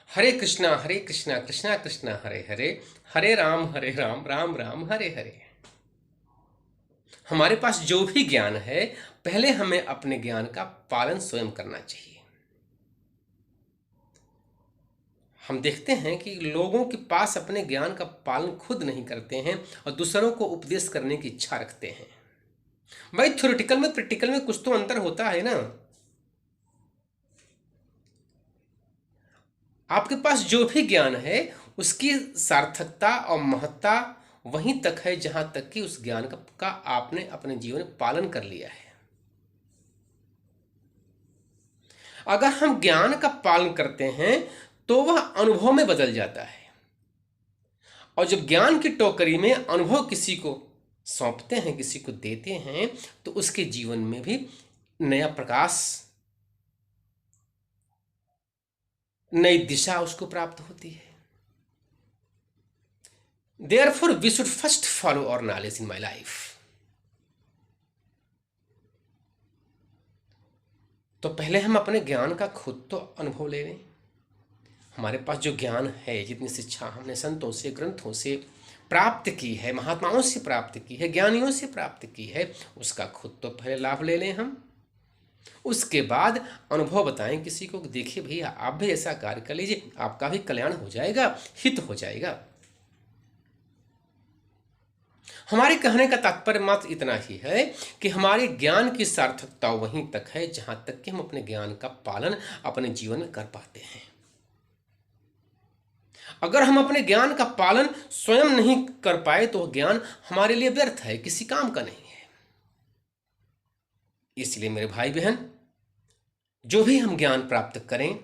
हरे कृष्णा कृष्णा कृष्णा हरे हरे, हरे राम राम राम हरे हरे। हमारे पास जो भी ज्ञान है, पहले हमें अपने ज्ञान का पालन स्वयं करना चाहिए। हम देखते हैं कि लोगों के पास अपने ज्ञान का पालन खुद नहीं करते हैं और दूसरों को उपदेश करने की इच्छा रखते हैं। भाई थ्योरेटिकल में प्रैक्टिकल में कुछ तो अंतर होता है ना। आपके पास जो भी ज्ञान है उसकी सार्थकता और महत्ता वहीं तक है जहां तक कि उस ज्ञान का आपने अपने जीवन में पालन कर लिया है। अगर हम ज्ञान का पालन करते हैं तो वह अनुभव में बदल जाता है, और जब ज्ञान की टोकरी में अनुभव किसी को सौंपते हैं, किसी को देते हैं, तो उसके जीवन में भी नया प्रकाश, नई दिशा उसको प्राप्त होती है। Therefore, we should first follow our knowledge in my life. तो पहले हम अपने ज्ञान का खुद तो अनुभव ले लें। हमारे पास जो ज्ञान है, जितनी शिक्षा हमने संतों से, ग्रंथों से प्राप्त की है, महात्माओं से प्राप्त की है, ज्ञानियों से प्राप्त की है, उसका खुद तो पहले लाभ ले लें हम। उसके बाद अनुभव बताएं किसी को, देखिए भैया आप भी ऐसा कार्य कर लीजिए, आपका भी कल्याण हो जाएगा, हित हो जाएगा। हमारे कहने का तात्पर्य मात्र इतना ही है कि हमारे ज्ञान की सार्थकता वहीं तक है जहां तक कि हम अपने ज्ञान का पालन अपने जीवन में कर पाते हैं। अगर हम अपने ज्ञान का पालन स्वयं नहीं कर पाए तो ज्ञान हमारे लिए व्यर्थ है, किसी काम का नहीं है। इसलिए मेरे भाई बहन, जो भी हम ज्ञान प्राप्त करें,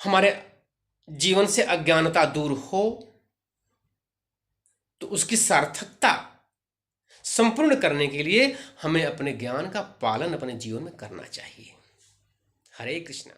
हमारे जीवन से अज्ञानता दूर हो तो उसकी सार्थकता संपूर्ण करने के लिए हमें अपने ज्ञान का पालन अपने जीवन में करना चाहिए। हरे कृष्णा।